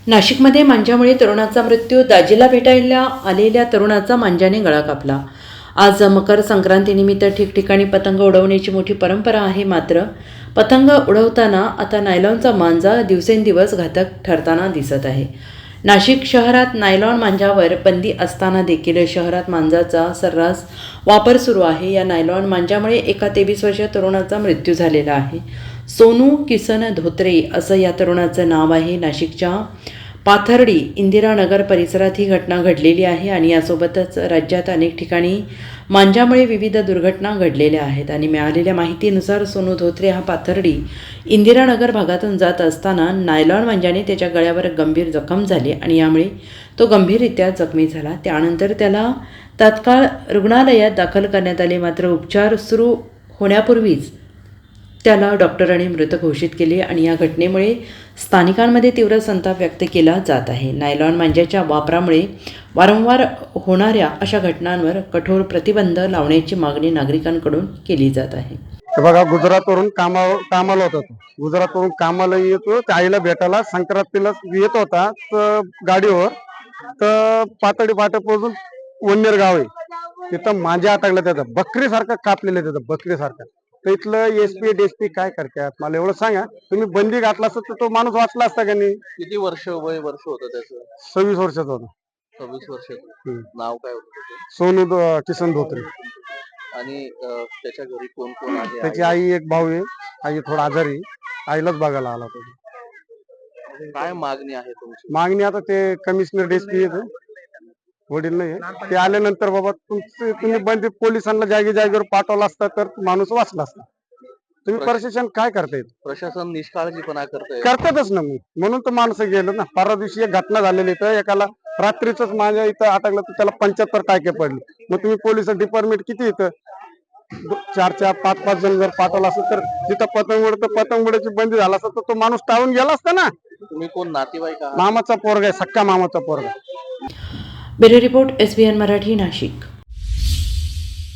नाशिकमध्ये मांजामुळे तरुणाचा मृत्यू. दाजीला भेटायला आलेल्या तरुणाचा मांजाने गळा कापला. आज मकर संक्रांतीनिमित्त ठिकठिकाणी पतंग उडवण्याची मोठी परंपरा आहे. मात्र पतंग उडवताना आता नायलॉनचा मांजा दिवसेंदिवस घातक ठरताना दिसत आहे. नाशिक शहरात नायलॉन मांजावर बंदी असताना देखील शहरात मांजाचा सर्रास वापर सुरू आहे. या नायलॉन मांजामुळे एका 23 वर्षीय तरुणाचा मृत्यू झालेला आहे. सोनू किसन धोत्रे असं या तरुणाचं नाव आहे. नाशिकच्या पाथर्डी इंदिरानगर परिसरात ही घटना घडलेली आहे आणि यासोबतच राज्यात अनेक ठिकाणी मांजामुळे विविध दुर्घटना घडलेल्या आहेत. आणि मिळालेल्या माहितीनुसार सोनू धोत्रे हा पाथर्डी इंदिरानगर भागातून जात असताना नायलॉन मांजाने त्याच्या गळ्यावर गंभीर जखम झाली आणि यामुळे तो गंभीररित्या जखमी झाला. त्यानंतर त्याला तात्काळ रुग्णालयात दाखल करण्यात आले. मात्र उपचार सुरू होण्यापूर्वीच त्याला डॉक्टरांनी मृत घोषित केले आणि या घटनेमुळे स्थानिकांमध्ये तीव्र संताप व्यक्त केला जात आहे. नायलॉन मांजाच्या वापरामुळे वारंवार होणाऱ्या अशा घटनांवर कठोर प्रतिबंध लावण्याची मागणी नागरिकांकडून केली जात आहे. बघा, गुजरातवरून कामाला होता तो. गुजरातवरून कामाला येतो, त्या आईला भेटायला संक्रांतीला येत होता तर गाडीवर. तर पातळी फाट्यापासून वन्नेर गाव आहे, तिथं मांजा अटकला, त्याचा बकरी सारखं कापलेलं, त्याचं बकरी सारखं. तर इथलं एसपी डीएसपी काय करतात मला एवढं सांगा. तुम्ही बंदी घातला असता तर तो माणूस वाचला असता का नाही? किती वर्ष वर्ष होतं त्याचं? 26 वर्षाचा होता. 26 वर्षाचं. नाव काय होतं त्याचं? सोनू किसन धोत्रे. आणि त्याच्या घरी कोण कोण आहे? त्याची आई, एक भाऊ आहे. आई थोडा आजारी, आईलाच बघायला आला होता. काय मागणी आहे तुमची? मागणी आता ते कमिशनर डीएसपी येतो, वडील नाही, ते आल्यानंतर बाबा तुम्ही बंदी पोलिसांना जागेवर पाठवला असता तर माणूस वाचला असता. तुम्ही प्रशासन काय करताय? प्रशासन निष्काळजीपणा करतातच ना, म्हणून तर माणसं गेलं ना. परवा दिवशी एक घटना झालेली, तर एकाला रात्रीच माझ्या इथं अटकलं तर त्याला 75 टाके पडले. मग तुम्ही पोलिस डिपार्टमेंट किती इथं 4-4, 5-5 जण जर पाठवला असतं तर जिथं पतंग उडायची बंदी झाला असता तर तो माणूस टाळून गेला असता ना. तुम्ही कोण नातेवाईक आहात? मामाचा पोरगा आहे, सख्या मामाचा पोरगा. Bureau report, SBN Marathi, Nashik.